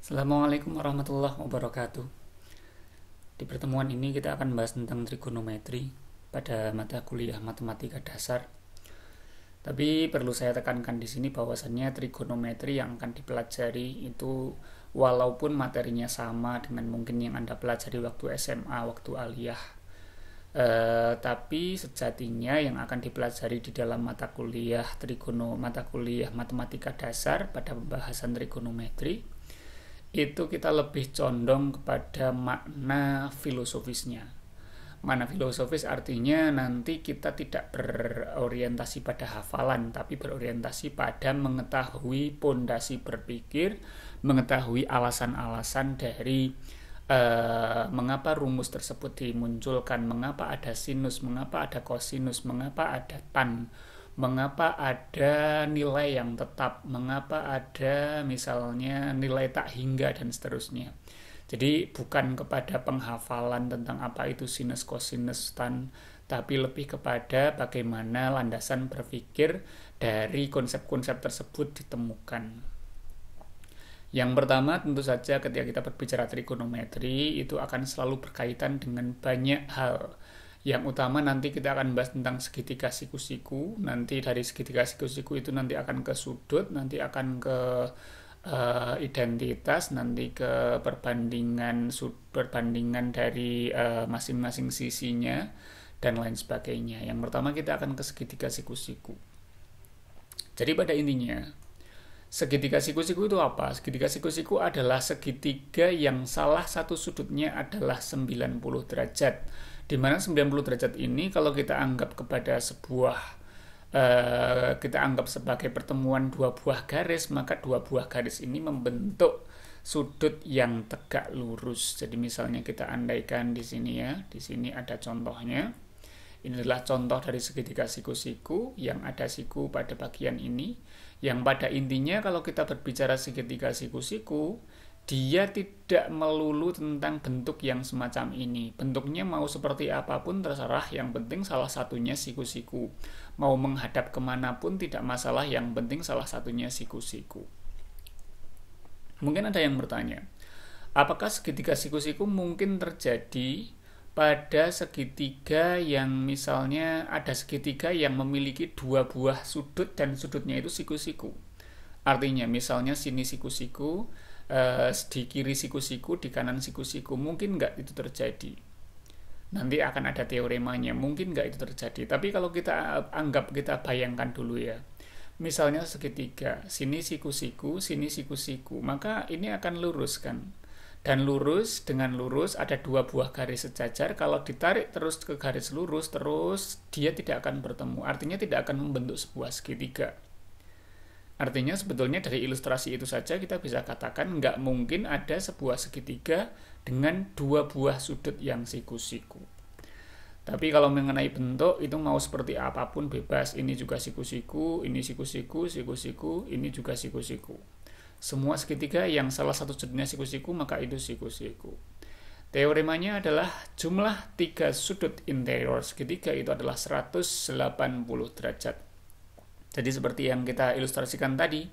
Assalamualaikum warahmatullahi wabarakatuh. Di pertemuan ini kita akan bahas tentang trigonometri pada mata kuliah matematika dasar. Tapi perlu saya tekankan di sini bahwasannya trigonometri yang akan dipelajari itu walaupun materinya sama dengan mungkin yang Anda pelajari waktu SMA, waktu aliyah, tapi sejatinya yang akan dipelajari di dalam mata kuliah matematika dasar pada pembahasan trigonometri itu kita lebih condong kepada makna filosofisnya. Makna filosofis artinya nanti kita tidak berorientasi pada hafalan, tapi berorientasi pada mengetahui pondasi berpikir, mengetahui alasan-alasan dari mengapa rumus tersebut dimunculkan, mengapa ada sinus, mengapa ada kosinus, mengapa ada tan, mengapa ada nilai yang tetap, mengapa ada misalnya nilai tak hingga dan seterusnya. Jadi bukan kepada penghafalan tentang apa itu sinus, kosinus, tan, tapi lebih kepada bagaimana landasan berpikir dari konsep-konsep tersebut ditemukan. Yang pertama tentu saja ketika kita berbicara trigonometri itu akan selalu berkaitan dengan banyak hal. Yang utama nanti kita akan bahas tentang segitiga siku-siku. Nanti dari segitiga siku-siku itu nanti akan ke sudut, nanti akan ke identitas, nanti ke perbandingan dari masing-masing sisinya dan lain sebagainya. Yang pertama kita akan ke segitiga siku-siku. Jadi pada intinya segitiga siku-siku itu apa? Segitiga siku-siku adalah segitiga yang salah satu sudutnya adalah 90 derajat. Di mana 90 derajat ini kalau kita anggap kepada kita anggap sebagai pertemuan dua buah garis, maka dua buah garis ini membentuk sudut yang tegak lurus. Jadi misalnya kita andaikan di sini ya, di sini ada contohnya. Ini adalah contoh dari segitiga siku-siku yang ada siku pada bagian ini. Yang pada intinya kalau kita berbicara segitiga siku-siku, dia tidak melulu tentang bentuk yang semacam ini. Bentuknya mau seperti apapun terserah, yang penting salah satunya siku-siku. Mau menghadap kemanapun tidak masalah, yang penting salah satunya siku-siku. Mungkin ada yang bertanya, apakah segitiga siku-siku mungkin terjadi pada segitiga yang misalnya ada segitiga yang memiliki dua buah sudut dan sudutnya itu siku-siku. Artinya misalnya sini siku-siku, di kiri siku-siku, di kanan siku-siku. Mungkin nggak itu terjadi? Nanti akan ada teoremanya. Mungkin nggak itu terjadi. Tapi kalau kita bayangkan dulu ya. Misalnya segitiga, sini siku-siku, sini siku-siku. Maka ini akan lurus kan? Dan dengan lurus ada dua buah garis sejajar. Kalau ditarik terus ke garis lurus, terus dia tidak akan bertemu. Artinya tidak akan membentuk sebuah segitiga. Artinya sebetulnya dari ilustrasi itu saja kita bisa katakan nggak mungkin ada sebuah segitiga dengan dua buah sudut yang siku-siku. Tapi kalau mengenai bentuk itu mau seperti apapun bebas. Ini juga siku-siku, ini siku-siku, siku-siku, ini juga siku-siku. Semua segitiga yang salah satu sudutnya siku-siku maka itu siku-siku. Teoremanya adalah jumlah 3 sudut interior segitiga itu adalah 180 derajat. Jadi seperti yang kita ilustrasikan tadi,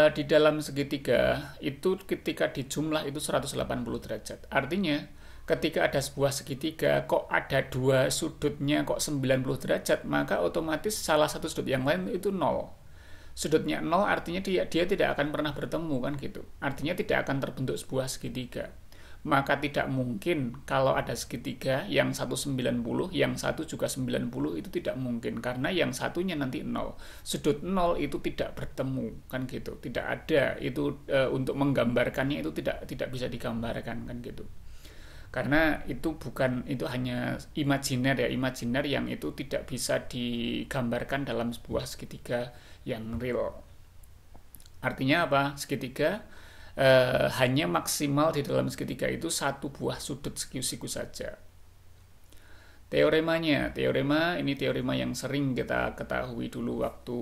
di dalam segitiga itu ketika dijumlah itu 180 derajat. Artinya ketika ada sebuah segitiga kok ada dua sudutnya kok 90 derajat, maka otomatis salah satu sudut yang lain itu 0. Sudutnya 0 artinya dia tidak akan pernah bertemu kan gitu. Artinya tidak akan terbentuk sebuah segitiga. Maka tidak mungkin kalau ada segitiga yang satu 90, yang satu juga 90 itu tidak mungkin karena yang satunya nanti 0. Sudut 0 itu tidak bertemu kan gitu. Tidak ada itu untuk menggambarkannya itu tidak bisa digambarkan kan gitu. Karena itu hanya imajiner yang itu tidak bisa digambarkan dalam sebuah segitiga yang real. Artinya apa? Segitiga hanya maksimal di dalam segitiga itu satu buah sudut siku-siku saja. Teorema ini teorema yang sering kita ketahui dulu waktu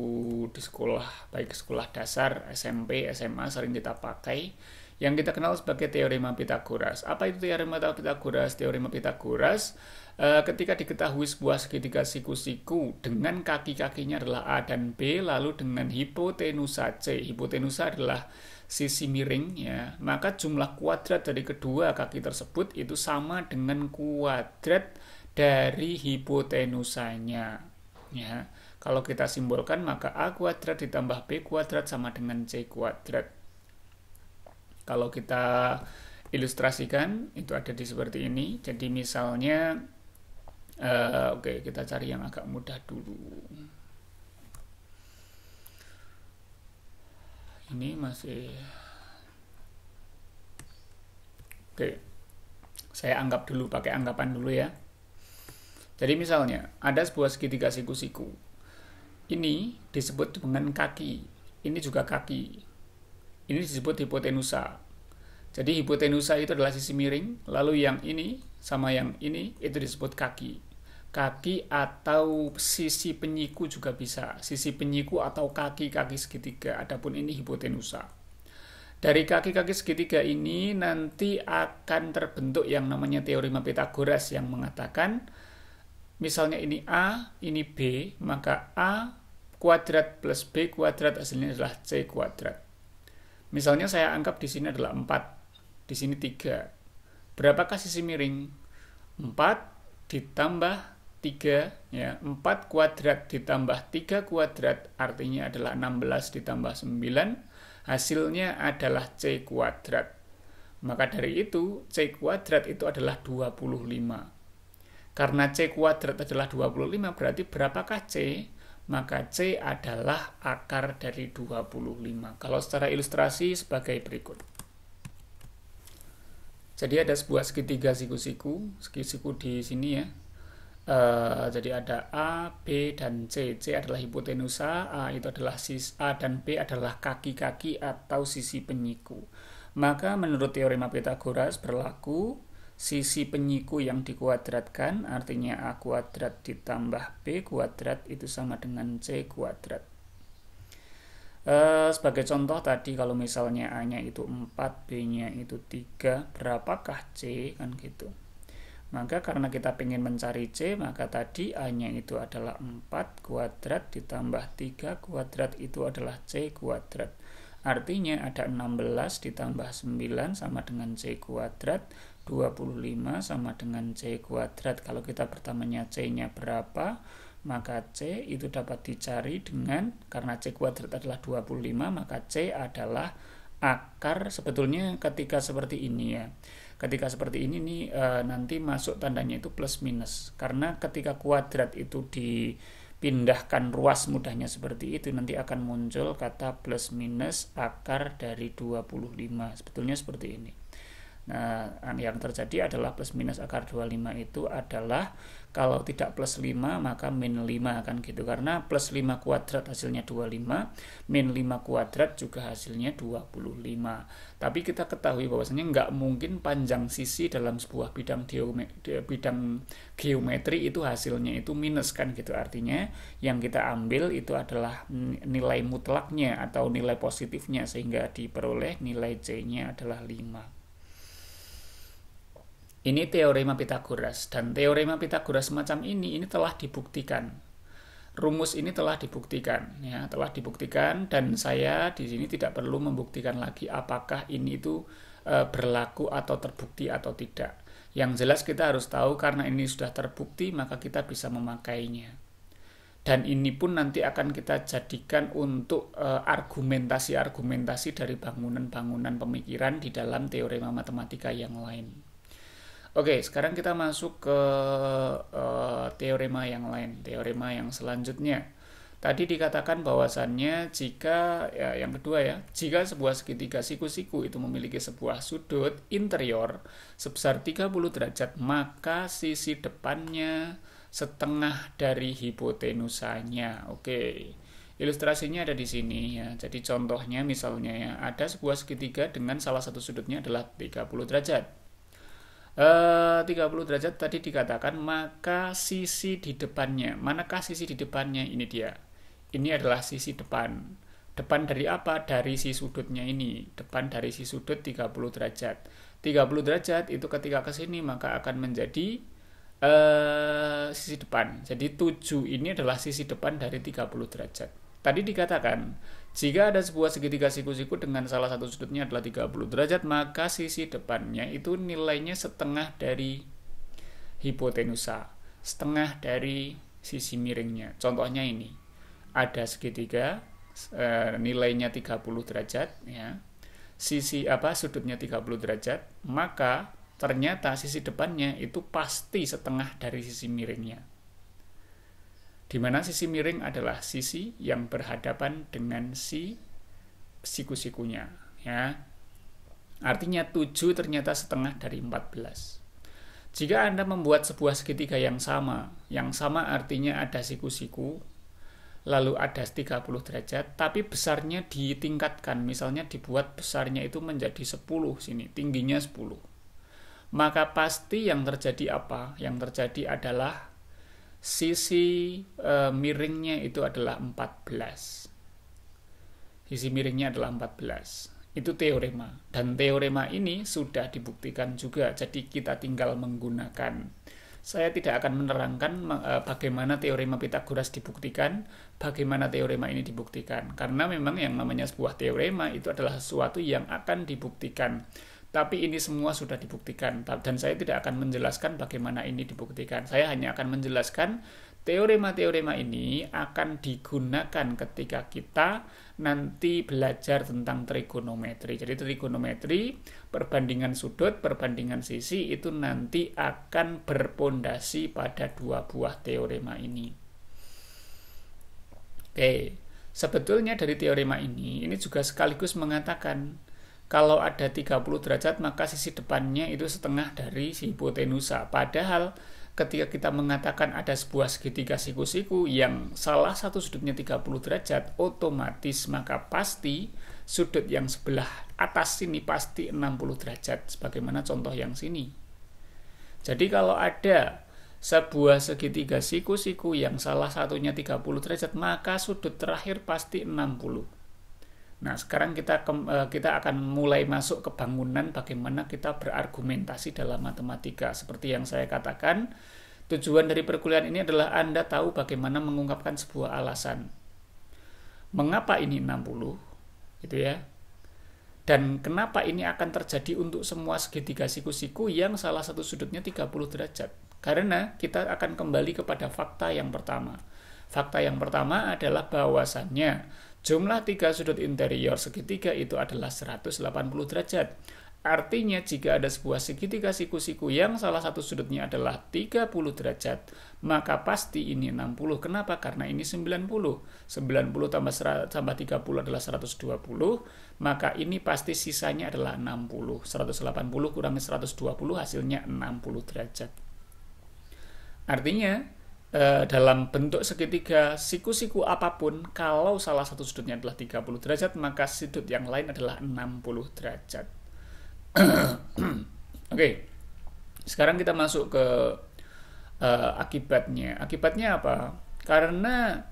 di sekolah, baik sekolah dasar, SMP, SMA sering kita pakai, yang kita kenal sebagai teorema Pythagoras. Apa itu teorema Pythagoras? Teorema Pythagoras ketika diketahui sebuah segitiga siku-siku dengan kaki-kakinya adalah A dan B, lalu dengan hipotenusa C. Hipotenusa adalah sisi miring ya, maka jumlah kuadrat dari kedua kaki tersebut itu sama dengan kuadrat dari hipotenusanya ya. Kalau kita simbolkan maka A kuadrat ditambah B kuadrat sama dengan C kuadrat. Kalau kita ilustrasikan itu ada di seperti ini. Jadi misalnya oke, kita cari yang agak mudah dulu. Ini masih oke. Saya anggap dulu, pakai anggapan dulu ya. Jadi misalnya ada sebuah segitiga siku-siku. Ini disebut dengan kaki. Ini juga kaki. Ini disebut hipotenusa. Jadi hipotenusa itu adalah sisi miring, lalu yang ini sama yang ini itu disebut kaki. Kaki atau sisi penyiku juga bisa. Sisi penyiku atau kaki-kaki segitiga. Adapun ini hipotenusa. Dari kaki-kaki segitiga ini nanti akan terbentuk yang namanya teorema Pythagoras yang mengatakan misalnya ini A, ini B, maka A kuadrat plus B kuadrat hasilnya adalah C kuadrat. Misalnya saya anggap di sini adalah 4, di sini 3. Berapakah sisi miring? 4 ditambah 3, ya, 4 kuadrat ditambah 3 kuadrat artinya adalah 16 ditambah 9, hasilnya adalah C kuadrat. Maka dari itu C kuadrat itu adalah 25. Karena C kuadrat adalah 25, berarti berapakah C? Maka C adalah akar dari 25. Kalau secara ilustrasi sebagai berikut. Jadi ada sebuah segitiga siku-siku di sini ya. Jadi ada A, B, dan C. C adalah hipotenusa, A itu adalah A dan B adalah kaki-kaki atau sisi penyiku. Maka menurut teorema Pythagoras berlaku sisi penyiku yang dikuadratkan, artinya A kuadrat ditambah B kuadrat itu sama dengan C kuadrat. Sebagai contoh tadi kalau misalnya A-nya itu 4, B-nya itu 3, berapakah C? Kan gitu. Maka karena kita ingin mencari C, maka tadi A-nya itu adalah 4 kuadrat ditambah 3 kuadrat itu adalah C kuadrat. Artinya ada 16 ditambah 9 sama dengan C kuadrat, 25 sama dengan C kuadrat. Kalau kita pertamanya C-nya berapa, maka C itu dapat dicari dengan, karena C kuadrat adalah 25, maka C adalah akar. Sebetulnya ketika seperti ini ya, ketika seperti ini nih nanti masuk tandanya itu plus minus, karena ketika kuadrat itu dipindahkan ruas mudahnya seperti itu, nanti akan muncul kata plus minus akar dari 25. Sebetulnya seperti ini. Nah, yang terjadi adalah plus minus akar 25 itu adalah kalau tidak plus 5 maka min 5 kan gitu, karena plus 5 kuadrat hasilnya 25, min 5 kuadrat juga hasilnya 25. Tapi kita ketahui bahwasanya nggak mungkin panjang sisi dalam sebuah bidang geometri itu hasilnya itu minus kan gitu. Artinya yang kita ambil itu adalah nilai mutlaknya atau nilai positifnya, sehingga diperoleh nilai C-nya adalah 5. Ini teorema Pythagoras, dan teorema Pythagoras semacam ini telah dibuktikan. Rumus ini telah dibuktikan, ya, telah dibuktikan, dan saya di sini tidak perlu membuktikan lagi apakah ini itu berlaku atau terbukti atau tidak. Yang jelas kita harus tahu karena ini sudah terbukti maka kita bisa memakainya. Dan ini pun nanti akan kita jadikan untuk argumentasi-argumentasi dari bangunan-bangunan pemikiran di dalam teorema matematika yang lain. Oke, sekarang kita masuk ke teorema yang lain, teorema yang selanjutnya. Tadi dikatakan bahwasannya jika, ya, yang kedua ya, jika sebuah segitiga siku-siku itu memiliki sebuah sudut interior sebesar 30 derajat, maka sisi depannya setengah dari hipotenusanya. Oke, ilustrasinya ada di sini ya. Jadi contohnya misalnya ya, ada sebuah segitiga dengan salah satu sudutnya adalah 30 derajat. 30 derajat tadi dikatakan, maka sisi di depannya, manakah sisi di depannya? Ini dia. Ini adalah sisi depan. Depan dari apa? Dari si sudutnya ini. Depan dari si sudut 30 derajat. 30 derajat itu ketika ke sini maka akan menjadi sisi depan. Jadi 7 ini adalah sisi depan dari 30 derajat. Tadi dikatakan Jika ada sebuah segitiga siku-siku dengan salah satu sudutnya adalah 30 derajat, maka sisi depannya itu nilainya setengah dari hipotenusa, setengah dari sisi miringnya. Contohnya ini, ada segitiga, nilainya 30 derajat, ya. Sudutnya 30 derajat, maka ternyata sisi depannya itu pasti setengah dari sisi miringnya. Di mana sisi miring adalah sisi yang berhadapan dengan si siku-sikunya, ya. Artinya 7 ternyata setengah dari 14. Jika Anda membuat sebuah segitiga yang sama artinya ada siku-siku, lalu ada 30 derajat, tapi besarnya ditingkatkan, misalnya dibuat besarnya itu menjadi 10 sini, tingginya 10. Maka pasti yang terjadi apa? Yang terjadi adalah sisi miringnya itu adalah 14. Sisi miringnya adalah 14. Itu teorema. Dan teorema ini sudah dibuktikan juga. Jadi kita tinggal menggunakan. Saya tidak akan menerangkan bagaimana teorema Pythagoras dibuktikan, bagaimana teorema ini dibuktikan. Karena memang yang namanya sebuah teorema itu adalah sesuatu yang akan dibuktikan. Tapi ini semua sudah dibuktikan, dan saya tidak akan menjelaskan bagaimana ini dibuktikan. Saya hanya akan menjelaskan teorema-teorema ini akan digunakan ketika kita nanti belajar tentang trigonometri. Jadi trigonometri, perbandingan sudut, perbandingan sisi itu nanti akan berpondasi pada dua buah teorema ini. Oke, sebetulnya dari teorema ini juga sekaligus mengatakan kalau ada 30 derajat, maka sisi depannya itu setengah dari hipotenusa. Padahal ketika kita mengatakan ada sebuah segitiga siku-siku yang salah satu sudutnya 30 derajat, otomatis maka pasti sudut yang sebelah atas sini pasti 60 derajat, sebagaimana contoh yang sini. Jadi kalau ada sebuah segitiga siku-siku yang salah satunya 30 derajat, maka sudut terakhir pasti 60. Nah, sekarang kita akan mulai masuk ke bangunan bagaimana kita berargumentasi dalam matematika. Seperti yang saya katakan, tujuan dari perkuliahan ini adalah Anda tahu bagaimana mengungkapkan sebuah alasan. Mengapa ini 60? Gitu ya. Dan kenapa ini akan terjadi untuk semua segitiga siku-siku yang salah satu sudutnya 30 derajat? Karena kita akan kembali kepada fakta yang pertama. Fakta yang pertama adalah bahwasannya jumlah 3 sudut interior segitiga itu adalah 180 derajat. Artinya jika ada sebuah segitiga siku-siku yang salah satu sudutnya adalah 30 derajat, maka pasti ini 60. Kenapa? Karena ini 90. 90 tambah 30 adalah 120, maka ini pasti sisanya adalah 60. 180 kurangi 120 hasilnya 60 derajat. Artinya dalam bentuk segitiga siku-siku apapun, kalau salah satu sudutnya adalah 30 derajat, maka sudut yang lain adalah 60 derajat. Oke. Sekarang kita masuk ke akibatnya. Akibatnya apa? Karena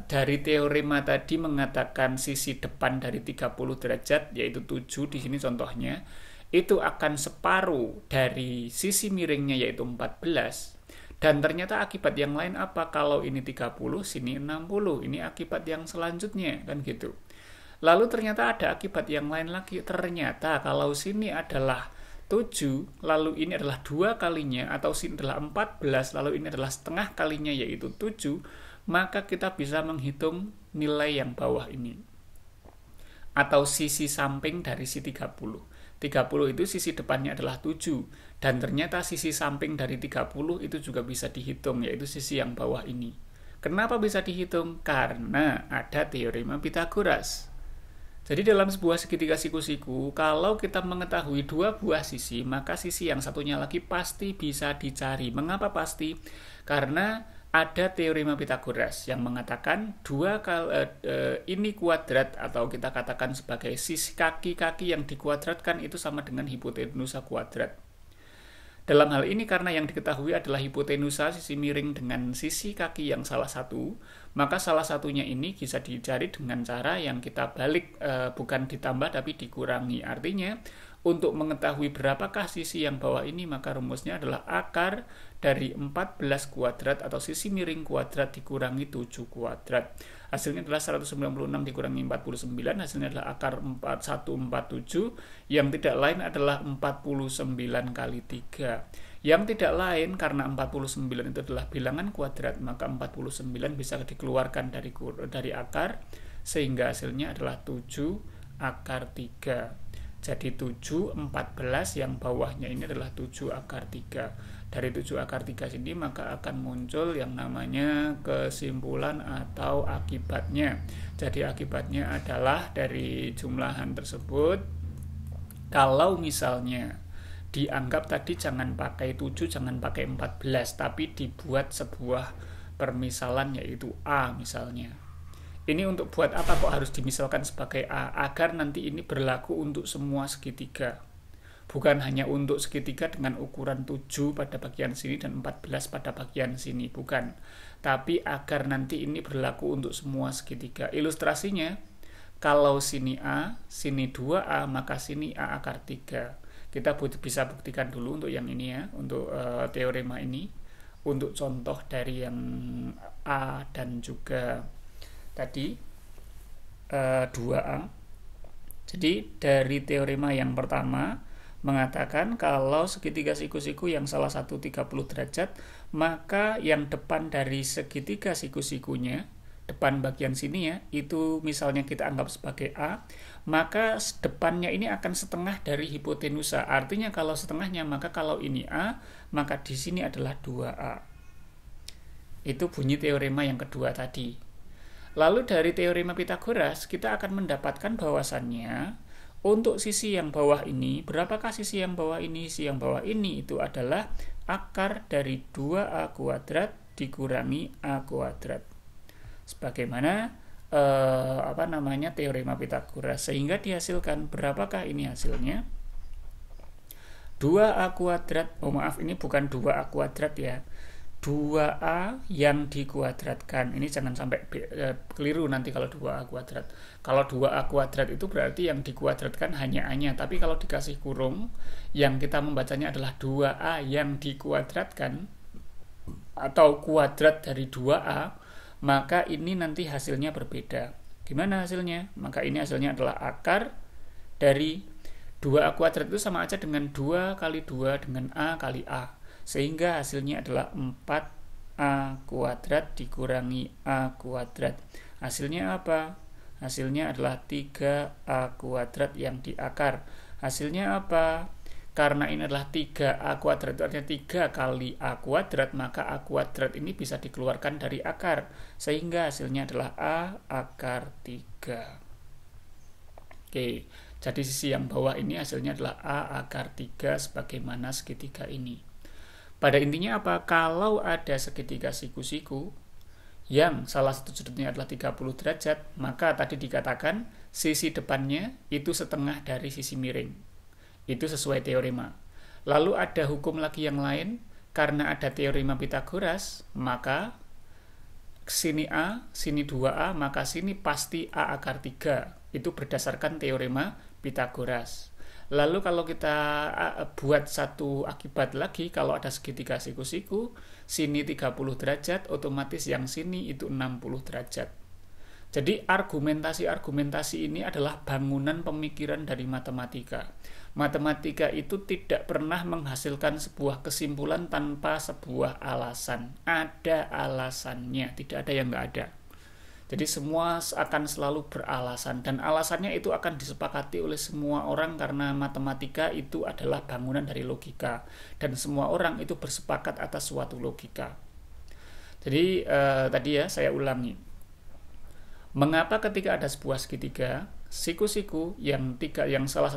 dari teorema tadi mengatakan sisi depan dari 30 derajat, yaitu 7 di sini contohnya, itu akan separuh dari sisi miringnya yaitu 14. Dan ternyata akibat yang lain apa? Kalau ini 30, sini 60. Ini akibat yang selanjutnya, kan gitu. Lalu ternyata ada akibat yang lain lagi. Ternyata kalau sini adalah 7, lalu ini adalah 2 kalinya, atau sini adalah 14, lalu ini adalah setengah kalinya yaitu 7, maka kita bisa menghitung nilai yang bawah ini. Atau sisi samping dari si 30. 30 itu sisi depannya adalah 7, dan ternyata sisi samping dari 30 itu juga bisa dihitung, yaitu sisi yang bawah ini. Kenapa bisa dihitung? Karena ada teorema Pythagoras. Jadi dalam sebuah segitiga siku-siku, kalau kita mengetahui dua buah sisi, maka sisi yang satunya lagi pasti bisa dicari. Mengapa pasti? Karena ada teorema Pythagoras yang mengatakan ini kuadrat, atau kita katakan sebagai sisi kaki-kaki yang dikuadratkan itu sama dengan hipotenusa kuadrat. Dalam hal ini karena yang diketahui adalah hipotenusa, sisi miring dengan sisi kaki yang salah satu, maka salah satunya ini bisa dicari dengan cara yang kita balik, bukan ditambah tapi dikurangi. Artinya untuk mengetahui berapakah sisi yang bawah ini, maka rumusnya adalah akar dari 14 kuadrat atau sisi miring kuadrat dikurangi 7 kuadrat. Hasilnya adalah 196 dikurangi 49, hasilnya adalah akar 4147, yang tidak lain adalah 49 kali 3. Yang tidak lain, karena 49 itu adalah bilangan kuadrat, maka 49 bisa dikeluarkan dari akar, sehingga hasilnya adalah 7 akar 3. Jadi 7, 14, yang bawahnya ini adalah 7 akar 3. Dari 7 akar 3 sini maka akan muncul yang namanya kesimpulan atau akibatnya. Jadi akibatnya adalah dari jumlahan tersebut, kalau misalnya dianggap tadi jangan pakai 7, jangan pakai 14, tapi dibuat sebuah permisalan yaitu A misalnya. Ini untuk buat apa kok harus dimisalkan sebagai A? Agar nanti ini berlaku untuk semua segitiga. Bukan hanya untuk segitiga dengan ukuran 7 pada bagian sini dan 14 pada bagian sini, bukan. Tapi agar nanti ini berlaku untuk semua segitiga. Ilustrasinya, kalau sini A, sini 2A, maka sini A akar 3. Kita bisa buktikan dulu untuk yang ini ya, untuk teorema ini. Untuk contoh dari yang A dan juga tadi 2A. Jadi dari teorema yang pertama mengatakan kalau segitiga siku-siku yang salah satu 30 derajat, maka yang depan dari segitiga siku-sikunya, depan bagian sini ya, itu misalnya kita anggap sebagai A, maka depannya ini akan setengah dari hipotenusa. Artinya kalau setengahnya, maka kalau ini A, maka di sini adalah 2A. Itu bunyi teorema yang kedua tadi. Lalu dari teorema Pitagoras kita akan mendapatkan bahwasannya untuk sisi yang bawah ini, berapakah sisi yang bawah ini? Sisi yang bawah ini itu adalah akar dari 2A kuadrat dikurangi A kuadrat. Sebagaimana teorema Pitagoras, sehingga dihasilkan berapakah ini hasilnya? 2A kuadrat, ini bukan 2A kuadrat ya, 2A yang dikuadratkan. Ini jangan sampai keliru nanti kalau 2A kuadrat. Kalau 2A kuadrat itu berarti yang dikuadratkan hanya A-nya, tapi kalau dikasih kurung, yang kita membacanya adalah 2A yang dikuadratkan atau kuadrat dari 2A, maka ini nanti hasilnya berbeda. Gimana hasilnya? Maka ini hasilnya adalah akar dari 2A kuadrat itu sama aja dengan 2 kali 2 dengan A kali A. Sehingga hasilnya adalah 4A kuadrat dikurangi A kuadrat. Hasilnya apa? Hasilnya adalah 3A kuadrat yang di akar. Hasilnya apa? Karena ini adalah 3A kuadrat, itu artinya 3 kali A kuadrat, maka A kuadrat ini bisa dikeluarkan dari akar. Sehingga hasilnya adalah A akar 3. Oke, jadi sisi yang bawah ini hasilnya adalah A akar 3 sebagaimana segitiga ini. Pada intinya apa? Kalau ada segitiga siku-siku yang salah satu sudutnya adalah 30 derajat, maka tadi dikatakan sisi depannya itu setengah dari sisi miring. Itu sesuai teorema. Lalu ada hukum lagi yang lain, karena ada teorema Pitagoras, maka sini A, sini 2A, maka sini pasti A akar 3. Itu berdasarkan teorema Pitagoras. Lalu kalau kita buat satu akibat lagi, kalau ada segitiga siku-siku, sini 30 derajat, otomatis yang sini itu 60 derajat. Jadi argumentasi-argumentasi ini adalah bangunan pemikiran dari matematika. Matematika itu tidak pernah menghasilkan sebuah kesimpulan tanpa sebuah alasan. Ada alasannya, tidak ada yang nggak ada. Jadi semua akan selalu beralasan, dan alasannya itu akan disepakati oleh semua orang karena matematika itu adalah bangunan dari logika, dan semua orang itu bersepakat atas suatu logika. Jadi tadi ya saya ulangi, mengapa ketika ada sebuah segitiga siku-siku yang salah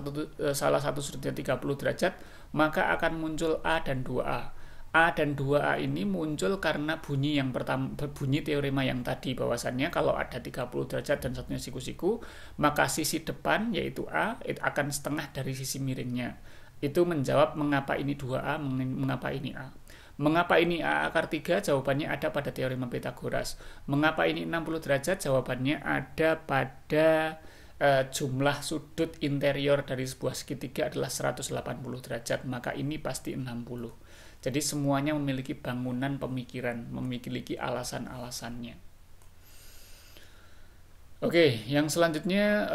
satu sudutnya 30 derajat, maka akan muncul A dan 2A. A dan 2A ini muncul karena bunyi yang pertama, bunyi teorema yang tadi, bahwasannya kalau ada 30 derajat dan satunya siku-siku, maka sisi depan yaitu A itu akan setengah dari sisi miringnya. Itu menjawab mengapa ini 2A, mengapa ini A. Mengapa ini A akar 3? Jawabannya ada pada teorema Pitagoras. Mengapa ini 60 derajat? Jawabannya ada pada jumlah sudut interior dari sebuah segitiga adalah 180 derajat, maka ini pasti 60. Jadi semuanya memiliki bangunan pemikiran, memiliki alasan-alasannya. Oke, yang selanjutnya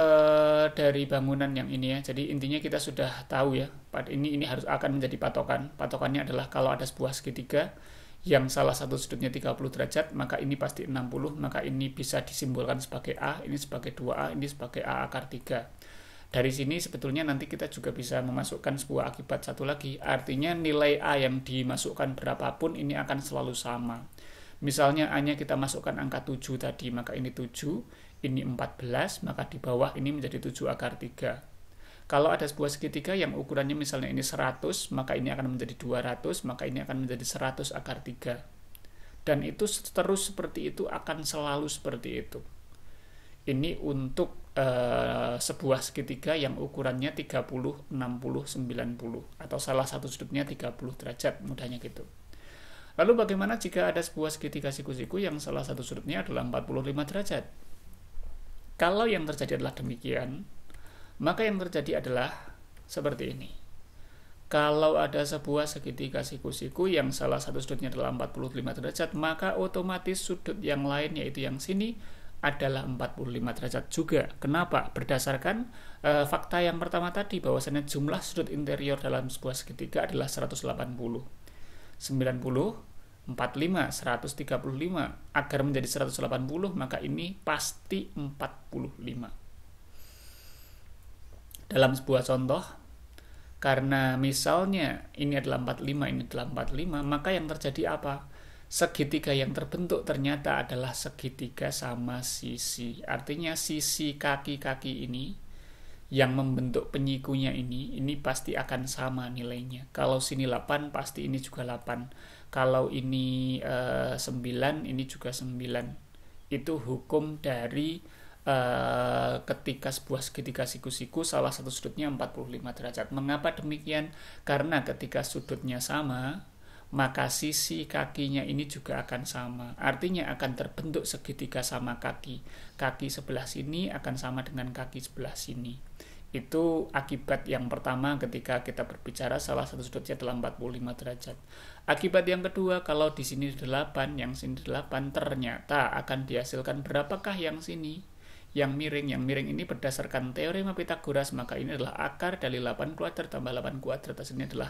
dari bangunan yang ini ya. Jadi intinya kita sudah tahu ya, ini harus akan menjadi patokan. Patokannya adalah kalau ada sebuah segitiga yang salah satu sudutnya 30 derajat, maka ini pasti 60, maka ini bisa disimbolkan sebagai A, ini sebagai 2A, ini sebagai A akar 3. Dari sini sebetulnya nanti kita juga bisa memasukkan sebuah akibat satu lagi. Artinya nilai A yang dimasukkan berapapun ini akan selalu sama. Misalnya A-nya kita masukkan angka 7 tadi, maka ini 7, ini 14, maka di bawah ini menjadi 7 akar 3. Kalau ada sebuah segitiga yang ukurannya misalnya ini 100, maka ini akan menjadi 200, maka ini akan menjadi 100 akar 3. Dan itu terus seperti itu, akan selalu seperti itu. Ini untuk sebuah segitiga yang ukurannya 30, 60, 90. Atau salah satu sudutnya 30 derajat, mudahnya gitu. Lalu bagaimana jika ada sebuah segitiga siku-siku yang salah satu sudutnya adalah 45 derajat? Kalau yang terjadi adalah demikian, maka yang terjadi adalah seperti ini. Kalau ada sebuah segitiga siku-siku yang salah satu sudutnya adalah 45 derajat, maka otomatis sudut yang lain, yaitu yang sini, adalah 45 derajat juga. Kenapa? Berdasarkan fakta yang pertama tadi, bahwasannya jumlah sudut interior dalam sebuah segitiga adalah 180. 90, 45, 135. Agar menjadi 180, maka ini pasti 45. Dalam sebuah contoh, karena misalnya ini adalah 45, ini adalah 45, maka yang terjadi apa? Segitiga yang terbentuk ternyata adalah segitiga sama sisi. Artinya sisi kaki-kaki ini yang membentuk penyikunya ini pasti akan sama nilainya. Kalau sini 8, pasti ini juga 8. Kalau ini 9, ini juga 9. Itu hukum dari ketika sebuah segitiga siku-siku salah satu sudutnya 45 derajat. Mengapa demikian? Karena ketika sudutnya sama, maka sisi kakinya ini juga akan sama. Artinya akan terbentuk segitiga sama kaki. Kaki sebelah sini akan sama dengan kaki sebelah sini. Itu akibat yang pertama ketika kita berbicara salah satu sudutnya adalah 45 derajat. Akibat yang kedua, kalau di sini 8, yang sini 8, ternyata akan dihasilkan berapakah yang sini? Yang miring ini berdasarkan teorema Pythagoras, maka ini adalah akar dari 8 kuadrat tambah 8 kuadrat. Hasilnya adalah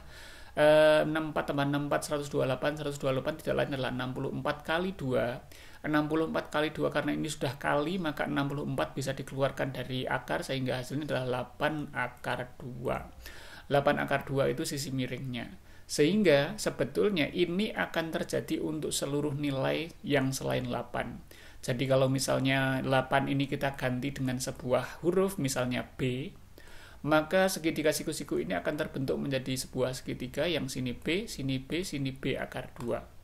64 tambah 64, 128. 128 tidak lain adalah 64 kali 2. 64 kali 2, karena ini sudah kali, maka 64 bisa dikeluarkan dari akar, sehingga hasilnya adalah 8 akar 2. 8 akar 2 itu sisi miringnya. Sehingga sebetulnya ini akan terjadi untuk seluruh nilai yang selain 8. Jadi kalau misalnya 8 ini kita ganti dengan sebuah huruf, misalnya B, maka segitiga siku-siku ini akan terbentuk menjadi sebuah segitiga yang sini B, sini B, sini B akar 2.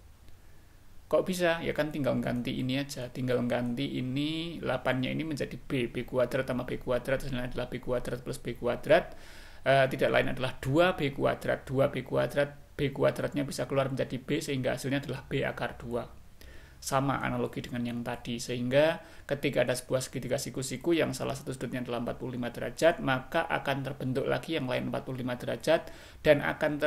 Kok bisa? Ya kan tinggal ganti ini aja. Tinggal ganti ini 8-nya ini menjadi B. B kuadrat tambah B kuadrat, hasilnya adalah B kuadrat plus B kuadrat. Tidak lain adalah 2B kuadrat. 2B kuadrat, B kuadratnya bisa keluar menjadi B, sehingga hasilnya adalah B akar 2. Sama analogi dengan yang tadi, sehingga ketika ada sebuah segitiga siku-siku yang salah satu sudutnya adalah 45 derajat, maka akan terbentuk lagi yang lain 45 derajat, dan akan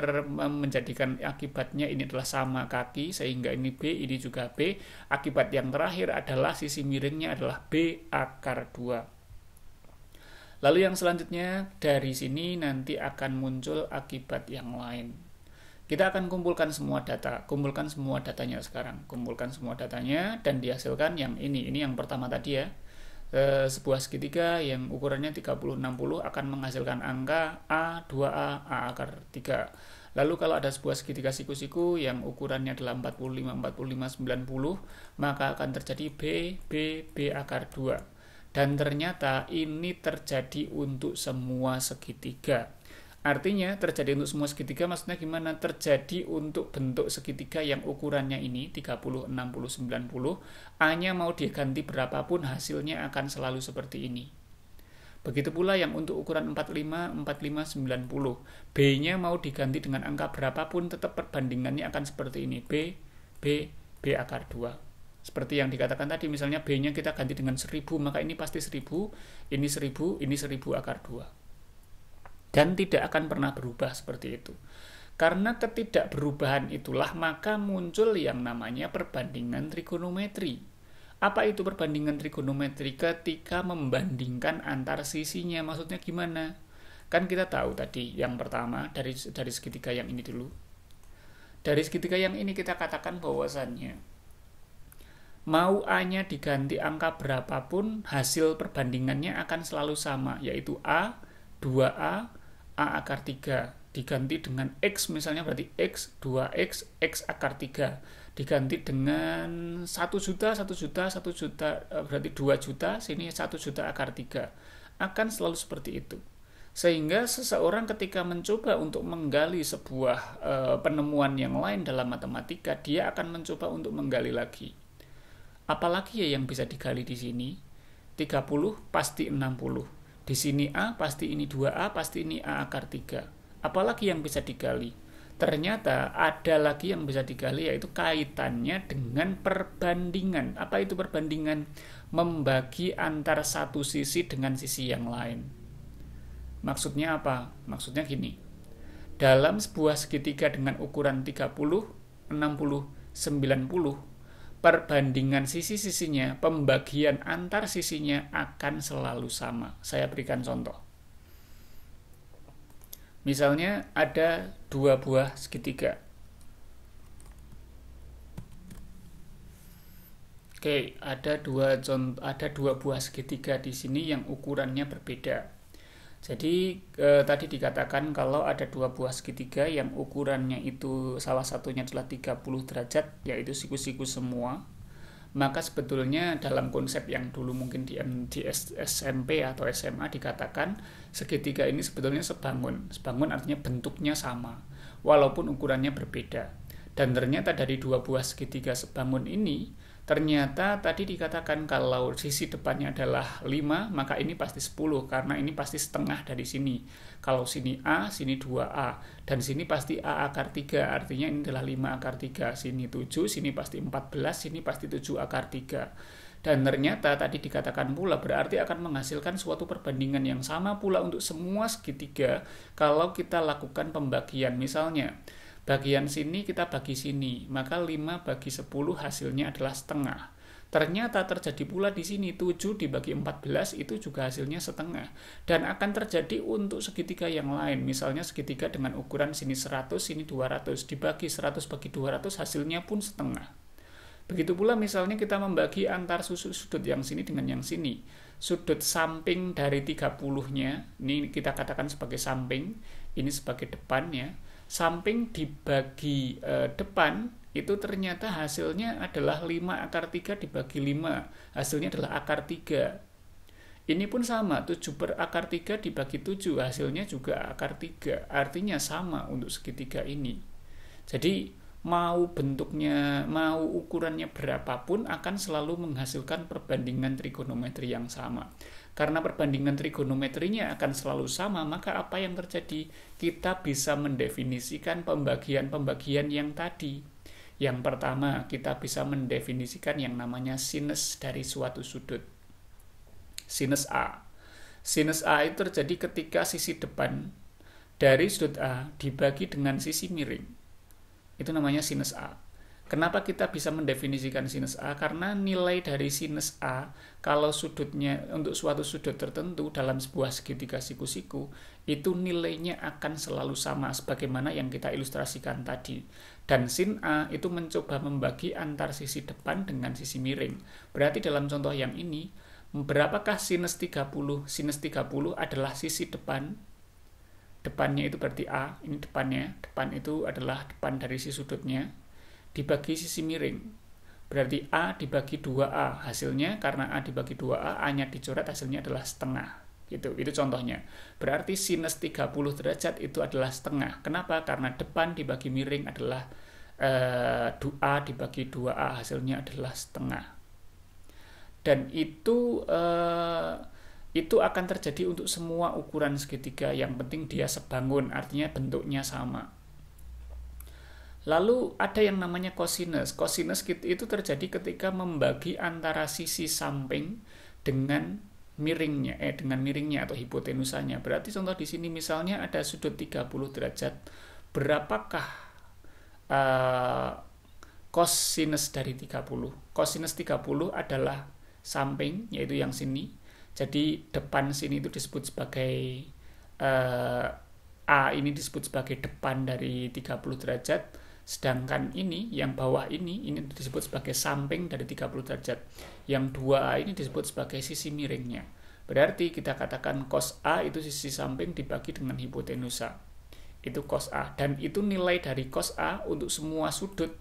menjadikan akibatnya ini adalah sama kaki, sehingga ini B, ini juga B. Akibat yang terakhir adalah sisi miringnya adalah B akar 2. Lalu yang selanjutnya, dari sini nanti akan muncul akibat yang lain. Kita akan kumpulkan semua datanya sekarang. Kumpulkan semua datanya dan dihasilkan yang ini. Ini yang pertama tadi ya. Sebuah segitiga yang ukurannya 30, 60 akan menghasilkan angka A, 2A, A akar 3. Lalu kalau ada sebuah segitiga siku-siku yang ukurannya adalah 45, 45, 90, maka akan terjadi B, B, B akar 2. Dan ternyata ini terjadi untuk semua segitiga. Artinya terjadi untuk semua segitiga, maksudnya gimana? Terjadi untuk bentuk segitiga yang ukurannya ini 30, 60, 90, A-nya mau diganti berapapun hasilnya akan selalu seperti ini. Begitu pula yang untuk ukuran 45, 45, 90, B-nya mau diganti dengan angka berapapun tetap perbandingannya akan seperti ini. B, B, B akar 2. Seperti yang dikatakan tadi, misalnya B-nya kita ganti dengan 1000, maka ini pasti 1000, ini 1000, ini 1000 akar 2. Dan tidak akan pernah berubah seperti itu. Karena ketidakberubahan itulah maka muncul yang namanya perbandingan trigonometri. Apa itu perbandingan trigonometri? Ketika membandingkan antar sisinya, maksudnya gimana? Kan kita tahu tadi yang pertama dari segitiga yang ini dulu. Dari segitiga yang ini kita katakan bahwasannya mau A-nya diganti angka berapapun, hasil perbandingannya akan selalu sama, yaitu A, 2A, A akar 3. Diganti dengan X misalnya berarti X, 2X, X akar 3. Diganti dengan 1 juta, 1 juta, 1 juta, berarti 2 juta, sini 1 juta akar 3. Akan selalu seperti itu. Sehingga seseorang ketika mencoba untuk menggali sebuah penemuan yang lain dalam matematika, dia akan mencoba untuk menggali lagi. Apalagi ya yang bisa digali di sini? 30 pasti 60. Di sini A, pasti ini 2A, pasti ini A akar 3. Apalagi yang bisa digali? Ternyata ada lagi yang bisa digali, yaitu kaitannya dengan perbandingan. Apa itu perbandingan? Membagi antara satu sisi dengan sisi yang lain. Maksudnya apa? Maksudnya gini. Dalam sebuah segitiga dengan ukuran 30, 60, 90, perbandingan sisi-sisinya, pembagian antar sisinya akan selalu sama. Saya berikan contoh. Misalnya ada dua buah segitiga. Oke, ada dua buah segitiga di sini yang ukurannya berbeda. Jadi tadi dikatakan kalau ada dua buah segitiga yang ukurannya itu salah satunya adalah 30 derajat, yaitu siku-siku semua. Maka sebetulnya dalam konsep yang dulu mungkin di SMP atau SMA dikatakan segitiga ini sebetulnya sebangun. Sebangun artinya bentuknya sama, walaupun ukurannya berbeda. Dan ternyata dari dua buah segitiga sebangun ini, ternyata tadi dikatakan kalau sisi depannya adalah 5, maka ini pasti 10, karena ini pasti setengah dari sini. Kalau sini A, sini 2A, dan sini pasti A akar 3, artinya ini adalah 5 akar 3. Sini 7, sini pasti 14, sini pasti 7 akar 3. Dan ternyata tadi dikatakan pula berarti akan menghasilkan suatu perbandingan yang sama pula untuk semua segitiga kalau kita lakukan pembagian. Misalnya, bagian sini kita bagi sini, maka 5 bagi 10 hasilnya adalah setengah. Ternyata terjadi pula di sini 7 dibagi 14 itu juga hasilnya setengah. Dan akan terjadi untuk segitiga yang lain. Misalnya segitiga dengan ukuran sini 100, sini 200. Dibagi 100 bagi 200 hasilnya pun setengah. Begitu pula misalnya kita membagi antar sudut yang sini dengan yang sini. Sudut samping dari 30-nya, ini kita katakan sebagai samping, ini sebagai depannya. Samping dibagi depan itu ternyata hasilnya adalah 5 akar 3 dibagi 5. Hasilnya adalah akar 3. Ini pun sama, 7 per akar 3 dibagi 7. Hasilnya juga akar 3. Artinya sama untuk segitiga ini. Jadi mau bentuknya, mau ukurannya berapapun akan selalu menghasilkan perbandingan trigonometri yang sama. Karena perbandingan trigonometrinya akan selalu sama, maka apa yang terjadi? Kita bisa mendefinisikan pembagian-pembagian yang tadi. Yang pertama, kita bisa mendefinisikan yang namanya sinus dari suatu sudut. Sinus A. Sinus A itu terjadi ketika sisi depan dari sudut A dibagi dengan sisi miring. Itu namanya sinus A. Kenapa kita bisa mendefinisikan sinus A? Karena nilai dari sinus A, kalau sudutnya untuk suatu sudut tertentu dalam sebuah segitiga siku-siku, itu nilainya akan selalu sama, sebagaimana yang kita ilustrasikan tadi. Dan sin A itu mencoba membagi antar sisi depan dengan sisi miring. Berarti dalam contoh yang ini, berapakah sinus 30? Sinus 30 adalah sisi depan. Depannya itu berarti A, ini depannya. Depan itu adalah depan dari si sudutnya. Dibagi sisi miring, berarti A dibagi 2A, hasilnya karena A dibagi 2A, A-nya dicoret, hasilnya adalah setengah. Itu contohnya. Berarti sinus 30 derajat itu adalah setengah. Kenapa? Karena depan dibagi miring adalah A dibagi 2A, hasilnya adalah setengah. Dan itu akan terjadi untuk semua ukuran segitiga, yang penting dia sebangun, artinya bentuknya sama. Lalu ada yang namanya kosinus. Kosinus itu terjadi ketika membagi antara sisi samping dengan miringnya, atau hipotenusanya. Berarti contoh di sini misalnya ada sudut 30 derajat. Berapakah Cosinus dari 30. Cosinus 30 adalah samping, yaitu yang sini. Jadi depan sini itu disebut sebagai A ini disebut sebagai depan dari 30 derajat. Sedangkan ini, yang bawah ini disebut sebagai samping dari 30 derajat. Yang 2A ini disebut sebagai sisi miringnya. Berarti kita katakan cos A itu sisi samping dibagi dengan hipotenusa. Itu cos A. Dan itu nilai dari cos A untuk semua sudut.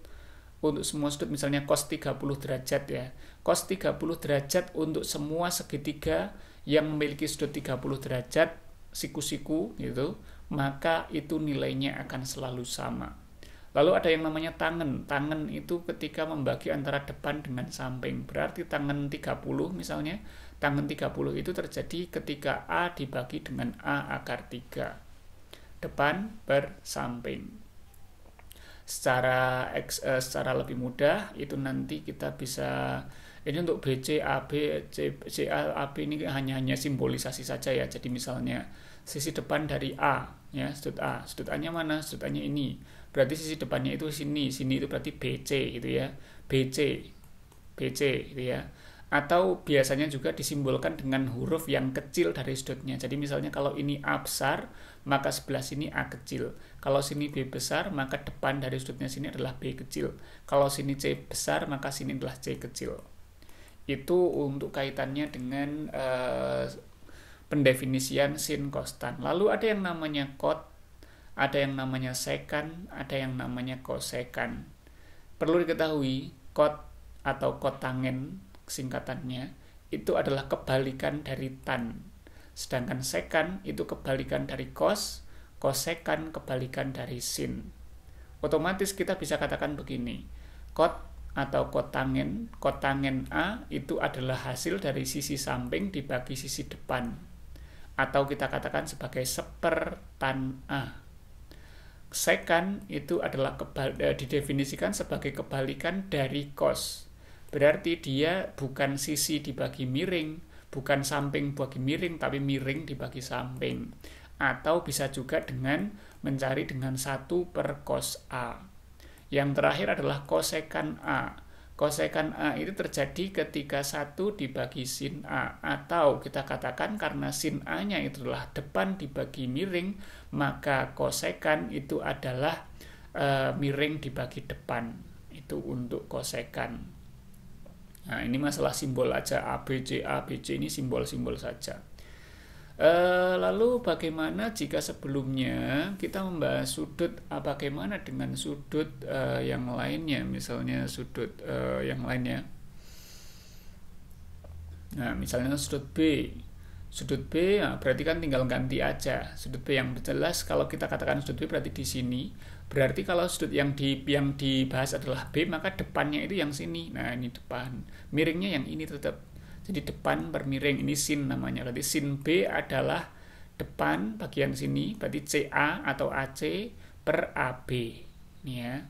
Untuk semua sudut misalnya cos 30 derajat ya. Cos 30 derajat untuk semua segitiga yang memiliki sudut 30 derajat, siku-siku gitu, maka itu nilainya akan selalu sama. Lalu ada yang namanya tangen. Tangen itu ketika membagi antara depan dengan samping. Berarti tangen 30 misalnya, tangen 30 itu terjadi ketika A dibagi dengan A akar 3. Depan per samping. Secara lebih mudah itu nanti kita bisa, ini untuk BC, AB, CA, AB ini hanya simbolisasi saja ya. Jadi misalnya sisi depan dari A ya, sudut A. Sudut A-nya mana? Sudut A-nya ini. Berarti sisi depannya itu sini. Sini itu berarti BC gitu ya. BC gitu ya. Atau biasanya juga disimbolkan dengan huruf yang kecil dari sudutnya. Jadi misalnya kalau ini A besar, maka sebelah sini A kecil. Kalau sini B besar, maka depan dari sudutnya sini adalah B kecil. Kalau sini C besar, maka sini adalah C kecil. Itu untuk kaitannya dengan pendefinisian sin kostan. Lalu ada yang namanya kot, ada yang namanya sekan, ada yang namanya kosekan. Perlu diketahui, kot atau kotangen singkatannya itu adalah kebalikan dari tan. Sedangkan sekan itu kebalikan dari kos, kosekan kebalikan dari sin. Otomatis kita bisa katakan begini, kot atau kotangen A itu adalah hasil dari sisi samping dibagi sisi depan. Atau kita katakan sebagai sepertan A. Sekan itu adalah didefinisikan sebagai kebalikan dari kos. Berarti dia bukan sisi dibagi miring, bukan samping dibagi miring, tapi miring dibagi samping. Atau bisa juga dengan mencari dengan 1 per cos A. Yang terakhir adalah kosekan A. Kosekan A itu terjadi ketika 1 dibagi sin A. Atau kita katakan karena sin A-nya itu adalah depan dibagi miring, maka kosekan itu adalah miring dibagi depan. Itu untuk kosekan. Nah, ini masalah simbol aja, ABC ini simbol-simbol saja. Lalu bagaimana jika sebelumnya kita membahas sudut, bagaimana dengan sudut yang lainnya, misalnya sudut yang lainnya. Nah, misalnya sudut B. Sudut B, nah, berarti kan tinggal ganti aja. Sudut B yang jelas, kalau kita katakan sudut B berarti di sini. Berarti kalau sudut yang dibahas adalah B, maka depannya itu yang sini. Nah, ini depan. Miringnya yang ini tetap. Jadi depan per miring, ini sin namanya. Berarti sin B adalah depan bagian sini, berarti CA atau AC per AB. Ini ya.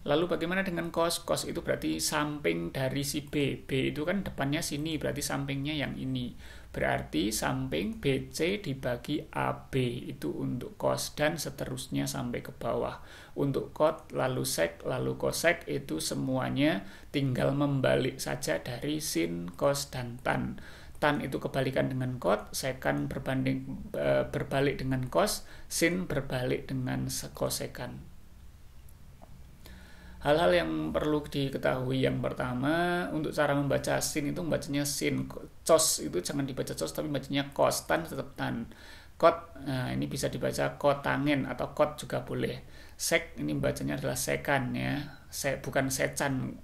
Lalu bagaimana dengan cos? Cos itu berarti samping dari si B. B itu kan depannya sini, berarti sampingnya yang ini. Berarti samping BC dibagi AB itu untuk cos dan seterusnya sampai ke bawah. Untuk kot, lalu sek, lalu kosek itu semuanya tinggal membalik saja dari sin, cos, dan tan. Tan itu kebalikan dengan kot, sekan berbalik dengan cos, sin berbalik dengan kosekan. Hal-hal yang perlu diketahui, yang pertama, untuk cara membaca sin itu membacanya sin. Cos itu jangan dibaca cos, tapi bacanya kos. Tan tetap tan. Kot, nah ini bisa dibaca kotangen atau kot juga boleh. Sek, ini bacanya adalah sekan ya. Bukan secan,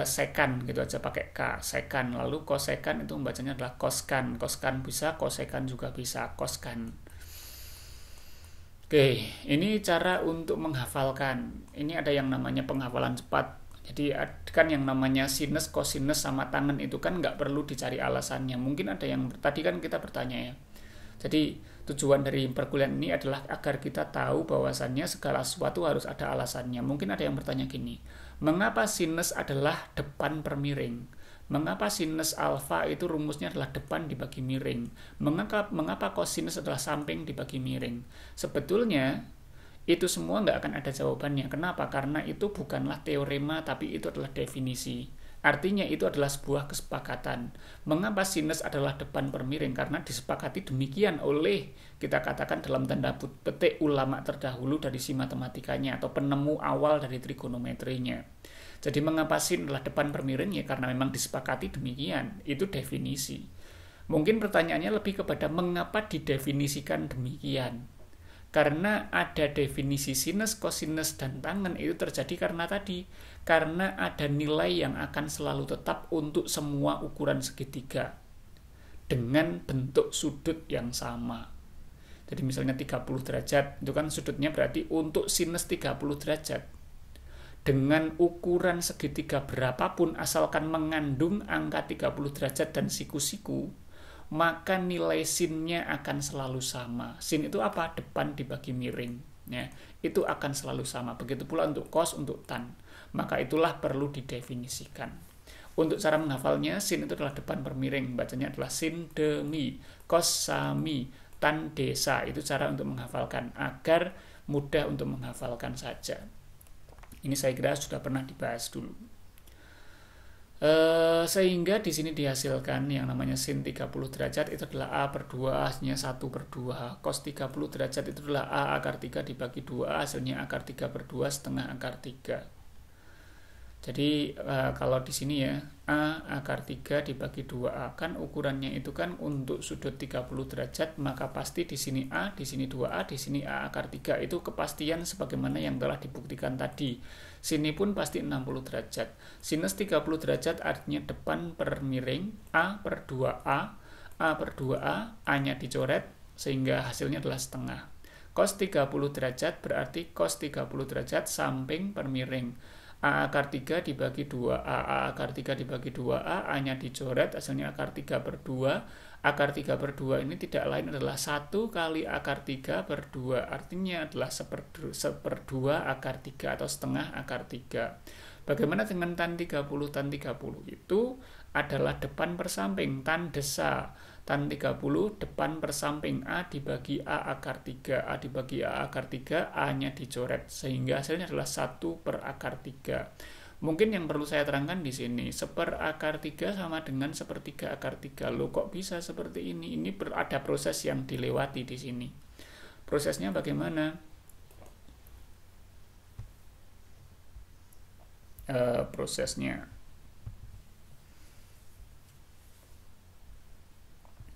sekan gitu aja pakai K. Sekan. Lalu kosekan itu membacanya adalah koskan. Koskan bisa, kosekan juga bisa. Koskan. Oke, ini cara untuk menghafalkan. Ini ada yang namanya penghafalan cepat. Jadi kan yang namanya sinus, kosinus, sama tangen itu kan nggak perlu dicari alasannya. Mungkin ada yang, tadi kan kita bertanya ya. Jadi tujuan dari perkuliahan ini adalah agar kita tahu bahwasannya segala sesuatu harus ada alasannya. Mungkin ada yang bertanya gini, mengapa sinus adalah depan per miring? Mengapa sinus alfa itu rumusnya adalah depan dibagi miring? Mengapa kosinus adalah samping dibagi miring? Sebetulnya Itu semua nggak akan ada jawabannya. Kenapa? Karena itu bukanlah teorema, tapi itu adalah definisi. Artinya itu adalah sebuah kesepakatan. Mengapa sinus adalah depan per miring? Karena disepakati demikian oleh, kita katakan dalam tanda petik, ulama terdahulu dari si matematikanya atau penemu awal dari trigonometrinya. Jadi mengapa sin adalah depan per miring? Ya karena memang disepakati demikian. Itu definisi. Mungkin pertanyaannya lebih kepada mengapa didefinisikan demikian? Karena ada definisi sinus, kosinus, dan tangen itu terjadi karena ada nilai yang akan selalu tetap untuk semua ukuran segitiga dengan bentuk sudut yang sama. Jadi misalnya 30 derajat, itu kan sudutnya berarti untuk sinus 30 derajat. Dengan ukuran segitiga berapapun asalkan mengandung angka 30 derajat dan siku-siku, maka nilai sinnya akan selalu sama. Sin itu apa? Depan dibagi miring. Ya, itu akan selalu sama. Begitu pula untuk cos, untuk tan. Maka itulah perlu didefinisikan. Untuk cara menghafalnya, sin itu adalah depan per miring. Bacanya adalah sin demi, cos sami, tan desa. Itu cara untuk menghafalkan agar mudah untuk menghafalkan saja. Ini saya kira sudah pernah dibahas dulu. Sehingga di sini dihasilkan yang namanya sin 30 derajat itu adalah A per 2, hasilnya 1 per 2. Cos 30 derajat itu adalah A akar 3 dibagi 2, hasilnya akar 3 per 2 setengah akar 3. Jadi kalau di sini ya, A akar 3 dibagi 2A, kan ukurannya itu kan untuk sudut 30 derajat, maka pasti di sini A, di sini 2A, di sini A akar 3. Itu kepastian sebagaimana yang telah dibuktikan tadi. Sini pun pasti 60 derajat. Sinus 30 derajat artinya depan per miring, A per 2A, A per 2A, A-nya dicoret, sehingga hasilnya adalah setengah. Cos 30 derajat berarti cos 30 derajat samping per miring. A akar 3 dibagi 2A, A akar 3 dibagi 2A, A-nya dicoret, hasilnya akar 3 per 2. Akar 3 per 2 ini tidak lain adalah 1 kali akar 3 per 2. Artinya adalah seperdua akar 3 atau setengah akar 3. Bagaimana dengan tan 30? Tan 30 itu adalah depan per samping, tan desa. Tan 30 depan per samping, A dibagi A akar 3. A dibagi A akar 3, A-nya dicoret. Sehingga hasilnya adalah 1 per akar 3. Mungkin yang perlu saya terangkan di sini, seper akar 3 sama dengan sepertiga akar 3. Loh kok bisa seperti ini? Ini ada proses yang dilewati di sini. Prosesnya bagaimana? Prosesnya.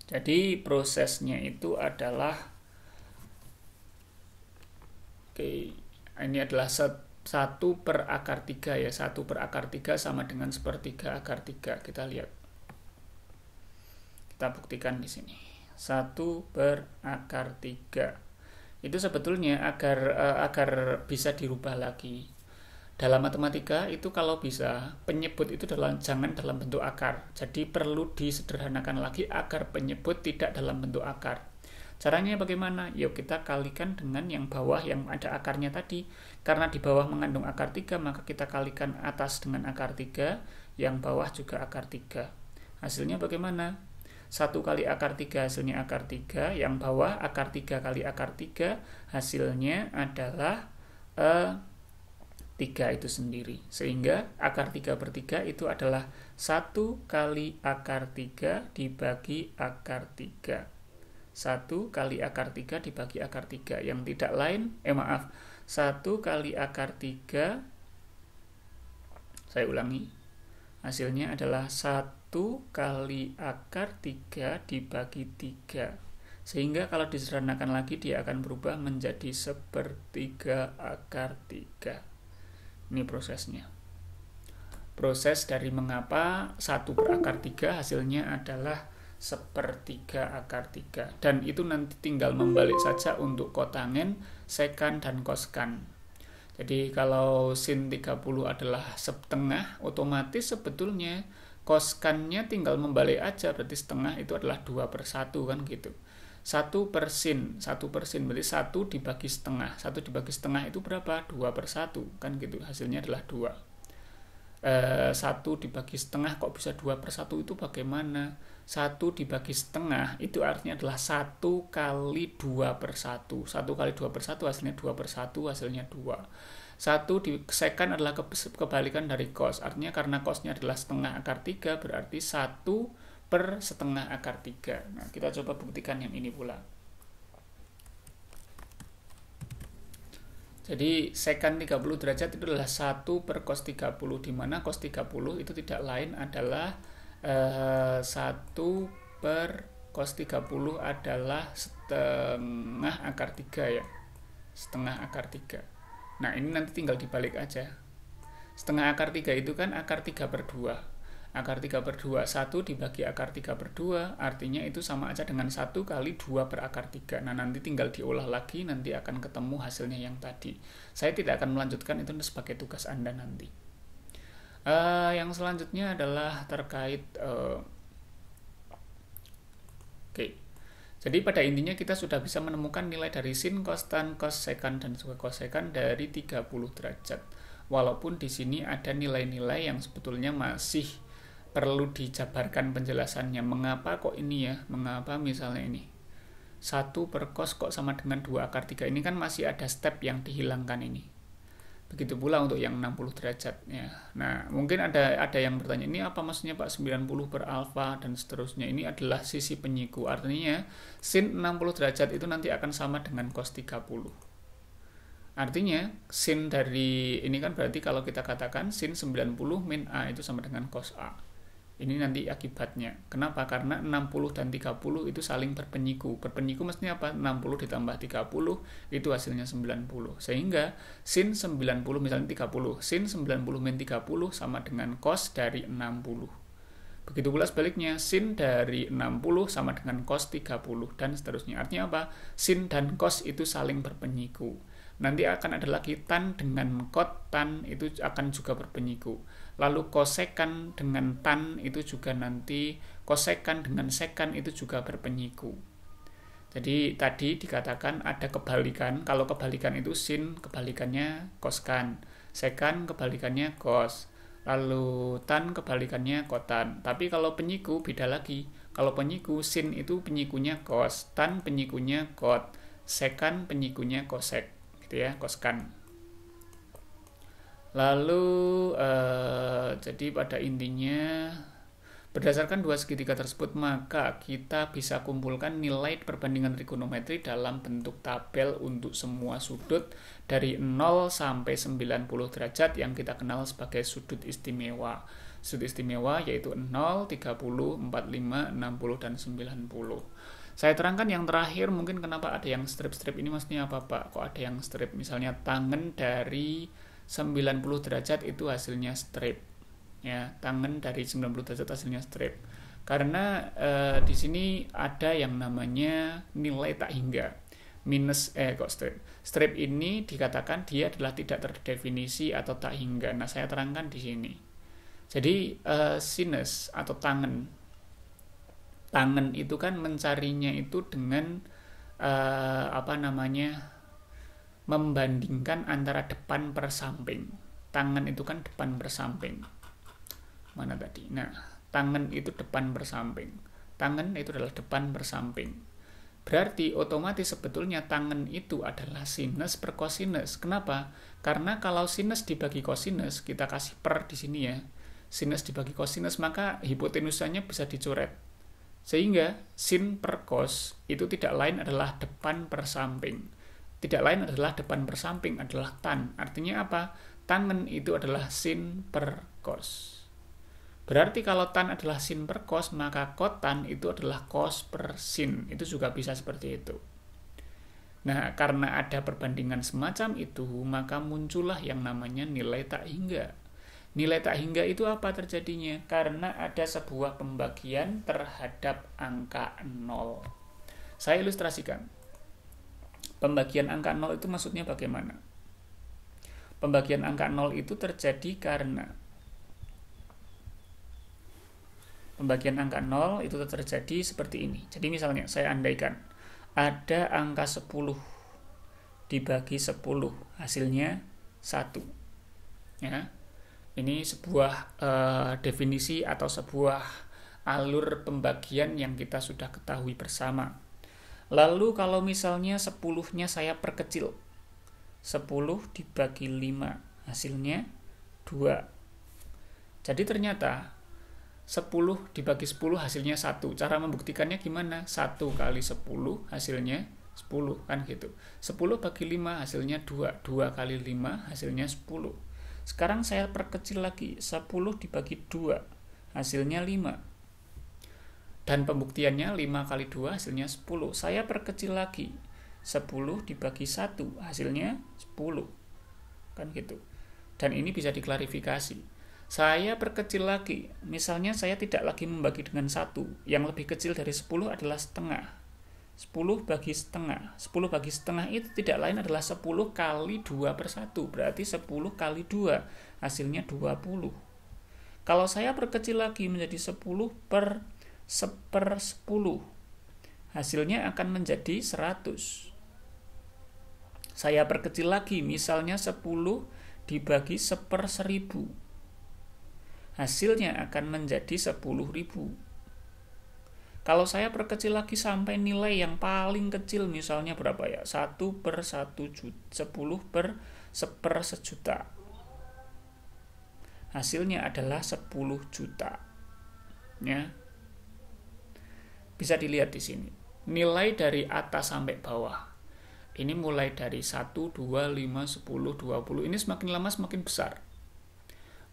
Jadi prosesnya itu adalah ini adalah 1 per akar 3 ya. 1 per akar 3 sama dengan sepertiga akar 3. Kita lihat. Kita buktikan di sini. 1 per akar 3. Itu sebetulnya agar bisa dirubah lagi. Dalam matematika itu kalau bisa penyebut itu jangan dalam bentuk akar. Jadi perlu disederhanakan lagi agar penyebut tidak dalam bentuk akar. Caranya bagaimana? Yuk kita kalikan dengan yang bawah yang ada akarnya tadi. Karena di bawah mengandung akar 3, maka kita kalikan atas dengan akar 3, yang bawah juga akar 3. Hasilnya bagaimana? 1 kali akar 3 hasilnya akar 3, yang bawah akar 3 kali akar 3 hasilnya adalah 3 itu sendiri. Sehingga akar 3 per 3 itu adalah 1 kali akar 3 dibagi akar 3. 1 kali akar 3 dibagi akar 3. Yang tidak lain, 1 kali akar 3, saya ulangi, hasilnya adalah 1 kali akar 3 dibagi 3. Sehingga kalau disederhanakan lagi dia akan berubah menjadi sepertiga akar 3. Ini prosesnya. Proses dari mengapa 1 per akar 3 hasilnya adalah sepertiga akar 3. Dan itu nanti tinggal membalik saja untuk kotangen, sekan, dan koskan. Jadi kalau sin 30 adalah setengah, otomatis sebetulnya koskannya tinggal membalik aja. Berarti setengah itu adalah 2 per 1 kan gitu. 1 per sin berarti 1 dibagi setengah. 1 dibagi setengah itu berapa? 2 per 1 kan gitu. Hasilnya adalah 2. 1 dibagi setengah kok bisa 2 per 1 itu bagaimana? 1 dibagi setengah itu artinya adalah 1 kali 2 per 1. 1 kali 2 per 1 hasilnya 2 per 1, hasilnya 2. 1 sekant adalah kebalikan dari cos. Artinya karena cosnya adalah setengah akar 3, berarti 1 per setengah akar 3. Nah, kita coba buktikan yang ini pula. Jadi sekant 30 derajat itu adalah 1 per cos 30, di mana cos 30 itu tidak lain adalah 1 per cos 30 adalah setengah akar 3 ya. Setengah akar 3. Nah, ini nanti tinggal dibalik aja. Setengah akar 3 itu kan akar 3 per 2. Akar 3 per 2, 1 dibagi akar 3 per 2, artinya itu sama aja dengan 1 kali 2 per akar 3. Nah, nanti tinggal diolah lagi, nanti akan ketemu hasilnya yang tadi. Saya tidak akan melanjutkan, itu sebagai tugas Anda nanti. Yang selanjutnya adalah terkait jadi pada intinya kita sudah bisa menemukan nilai dari sin, cos, tan, cos sekant, dan juga cos sekant dari 30 derajat. Walaupun di sini ada nilai-nilai yang sebetulnya masih perlu dijabarkan penjelasannya. Mengapa kok ini ya? Mengapa misalnya ini 1 per cos kok sama dengan 2 akar 3? Ini kan masih ada step yang dihilangkan ini. Begitu pula untuk yang 60 derajat ya. Nah, mungkin ada yang bertanya, ini apa maksudnya Pak 90 per alfa dan seterusnya? Ini adalah sisi penyiku. Artinya sin 60 derajat itu nanti akan sama dengan cos 30. Artinya sin dari ini kan berarti kalau kita katakan sin 90 min A itu sama dengan cos A. Ini nanti akibatnya. Kenapa? Karena 60 dan 30 itu saling berpenyiku. Berpenyiku maksudnya apa? 60 ditambah 30 itu hasilnya 90. Sehingga sin 90 misalnya 30. Sin 90 min 30 sama dengan cos dari 60. Begitu pula sebaliknya, sin dari 60 sama dengan cos 30 dan seterusnya. Artinya apa? Sin dan cos itu saling berpenyiku. Nanti akan ada lagi tan dengan cot, tan itu akan juga berpenyiku. Lalu kosekan dengan tan itu juga nanti, kosekan dengan sekan itu juga berpenyiku. Jadi tadi dikatakan ada kebalikan. Kalau kebalikan itu sin, kebalikannya koskan. Sekan kebalikannya kos. Lalu tan kebalikannya kotan. Tapi kalau penyiku beda lagi. Kalau penyiku, sin itu penyikunya kos, tan penyikunya kot, sekan penyikunya kosek. Ya, koskan. Lalu jadi pada intinya berdasarkan dua segitiga tersebut maka kita bisa kumpulkan nilai perbandingan trigonometri dalam bentuk tabel untuk semua sudut dari 0 sampai 90 derajat yang kita kenal sebagai sudut istimewa. Sudut istimewa yaitu 0, 30, 45, 60 dan 90. Saya terangkan yang terakhir, mungkin kenapa ada yang strip-strip ini maksudnya apa Pak? Kok ada yang strip? Misalnya tangan dari 90 derajat itu hasilnya strip. Ya, tangan dari 90 derajat hasilnya strip. Karena di sini ada yang namanya nilai tak hingga. Kok strip? Strip ini dikatakan dia adalah tidak terdefinisi atau tak hingga. Nah, saya terangkan di sini. Jadi sinus atau tangan itu kan mencarinya itu dengan membandingkan antara depan per samping. Tangan itu kan depan per samping. Mana tadi? Nah, tangan itu depan per samping. Tangan itu adalah depan per samping. Berarti otomatis sebetulnya tangan itu adalah sinus per kosinus. Kenapa? Karena kalau sinus dibagi kosinus, kita kasih per di sini ya. Sinus dibagi kosinus, maka hipotenusanya bisa dicoret. Sehingga sin per cos itu tidak lain adalah depan per samping. Tidak lain adalah depan per samping adalah tan. Artinya apa? Tangan itu adalah sin per cos. Berarti kalau tan adalah sin per cos, maka kotan itu adalah cos per sin. Itu juga bisa seperti itu. Nah, karena ada perbandingan semacam itu, maka muncullah yang namanya nilai tak hingga. Nilai tak hingga itu apa terjadinya? Karena ada sebuah pembagian terhadap angka 0. Saya ilustrasikan. Pembagian angka 0 itu maksudnya bagaimana? Pembagian angka 0 itu terjadi karena pembagian angka 0 itu terjadi seperti ini. Jadi misalnya saya andaikan ada angka 10 dibagi 10, hasilnya 1. Ya. Ini sebuah definisi atau sebuah alur pembagian yang kita sudah ketahui bersama. Lalu kalau misalnya 10-nya saya perkecil, 10 dibagi 5, hasilnya 2. Jadi ternyata 10 dibagi 10 hasilnya 1. Cara membuktikannya gimana? 1 kali 10 hasilnya 10, kan gitu. 10 bagi 5 hasilnya 2. 2 kali 5 hasilnya 10. Sekarang saya perkecil lagi, 10 dibagi 2 hasilnya 5. Dan pembuktiannya 5 kali 2 hasilnya 10. Saya perkecil lagi, 10 dibagi 1 hasilnya 10. Kan gitu. Dan ini bisa diklarifikasi. Saya perkecil lagi, misalnya saya tidak lagi membagi dengan 1. Yang lebih kecil dari 10 adalah setengah. 10 bagi setengah. 10 bagi setengah itu tidak lain adalah 10 kali 2 per 1. Berarti 10 kali 2 hasilnya 20. Kalau saya perkecil lagi menjadi 10 per 10, hasilnya akan menjadi 100. Saya perkecil lagi, misalnya 10 dibagi 1/1000. Hasilnya akan menjadi 10.000. Kalau saya perkecil lagi sampai nilai yang paling kecil, misalnya berapa ya? 1 per 1 juta, 10 per 1/1.000. Hasilnya adalah 10 juta. Ya. Bisa dilihat di sini. Nilai dari atas sampai bawah. Ini mulai dari 1, 2, 5, 10, 20. Ini semakin lama semakin besar.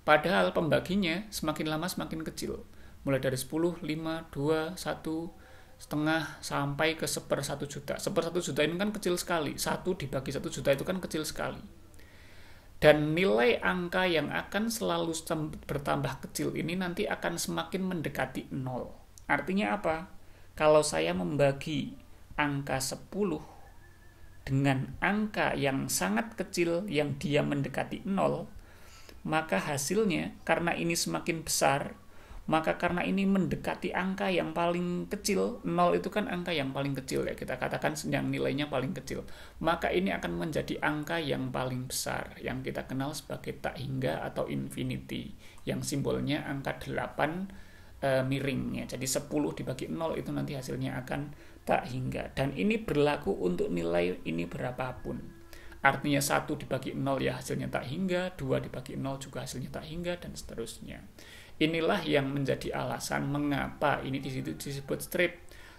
Padahal pembaginya semakin lama semakin kecil. Mulai dari 10, 5, 2, 1, setengah, sampai ke 1/1.000. 1/1.000 ini kan kecil sekali. 1 dibagi 1 juta itu kan kecil sekali. Dan nilai angka yang akan selalu bertambah kecil ini nanti akan semakin mendekati 0. Artinya apa? Kalau saya membagi angka 10 dengan angka yang sangat kecil yang dia mendekati 0, maka hasilnya karena ini semakin besar, maka karena ini mendekati angka yang paling kecil, 0 itu kan angka yang paling kecil ya, kita katakan yang nilainya paling kecil, maka ini akan menjadi angka yang paling besar yang kita kenal sebagai tak hingga atau infinity, yang simbolnya angka 8 miringnya. Jadi 10 dibagi 0 itu nanti hasilnya akan tak hingga, dan ini berlaku untuk nilai ini berapapun. Artinya 1 dibagi 0 ya hasilnya tak hingga, 2 dibagi 0 juga hasilnya tak hingga, dan seterusnya. Inilah yang menjadi alasan mengapa ini di situ disebut strip.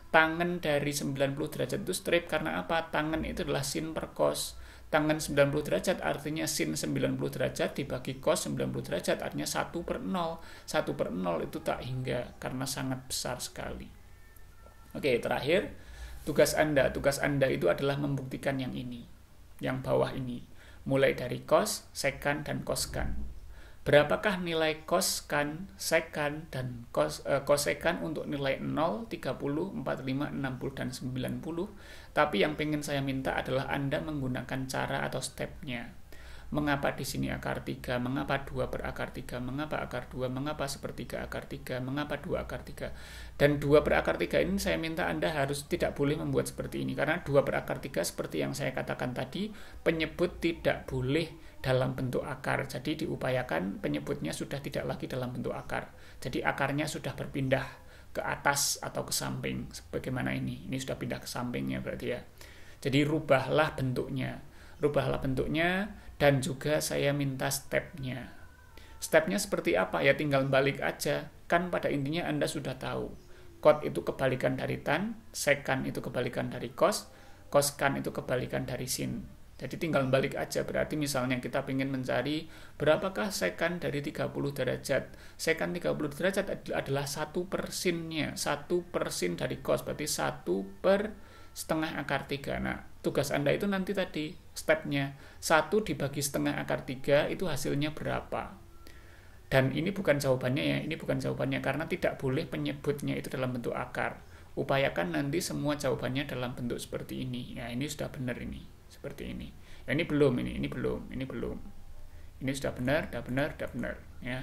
Tangen dari 90 derajat itu strip karena apa? Tangen itu adalah sin per cos. Tangen 90 derajat artinya sin 90 derajat dibagi cos 90 derajat artinya 1/0. 1/0 itu tak hingga karena sangat besar sekali. Oke, terakhir tugas Anda. Tugas Anda itu adalah membuktikan yang ini, yang bawah ini, mulai dari cos, sekan, dan coscan. Berapakah nilai coscan, sekan, dan cosekan untuk nilai 0, 30, 45, 60, dan 90? Tapi yang pengen saya minta adalah Anda menggunakan cara atau stepnya. Mengapa di sini akar 3, mengapa 2 per akar 3, mengapa akar 2, mengapa 1/3 akar 3, mengapa 2 akar 3. Dan 2 per akar 3 ini saya minta Anda harus tidak boleh membuat seperti ini, karena 2 per akar 3 seperti yang saya katakan tadi, penyebut tidak boleh dalam bentuk akar. Jadi diupayakan penyebutnya sudah tidak lagi dalam bentuk akar. Jadi akarnya sudah berpindah ke atas atau ke samping, sebagaimana ini sudah pindah ke sampingnya berarti ya. Jadi rubahlah bentuknya, dan juga saya minta stepnya. Stepnya seperti apa? Ya tinggal balik aja. Kan pada intinya Anda sudah tahu. Cot itu kebalikan dari tan, sekan itu kebalikan dari cos, coscan itu kebalikan dari sin. Jadi tinggal balik aja. Berarti misalnya kita ingin mencari berapakah sekan dari 30 derajat. Sekan 30 derajat adalah 1/sinnya. 1/sin dari cos. Berarti 1/setengah akar 3. Nah, tugas Anda itu nanti tadi stepnya 1 dibagi setengah akar 3 itu hasilnya berapa. Dan ini bukan jawabannya ya, ini bukan jawabannya karena tidak boleh penyebutnya itu dalam bentuk akar. Upayakan nanti semua jawabannya dalam bentuk seperti ini. Ya, ini sudah benar ini, seperti ini. Ya, ini belum. Ini sudah benar, ya.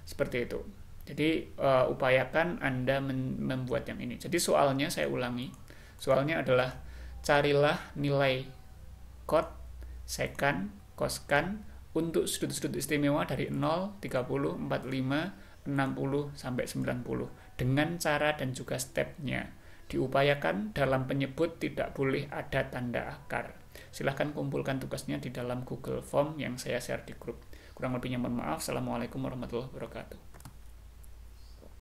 Seperti itu. Jadi upayakan Anda membuat yang ini. Jadi soalnya saya ulangi. Soalnya adalah carilah nilai cot, sekan, coscan untuk sudut-sudut istimewa dari 0, 30, 45, 60 sampai 90. dengan cara dan juga stepnya. Diupayakan dalam penyebut tidak boleh ada tanda akar. Silahkan kumpulkan tugasnya di dalam Google Form yang saya share di grup. Kurang lebihnya mohon maaf. Assalamualaikum warahmatullahi wabarakatuh.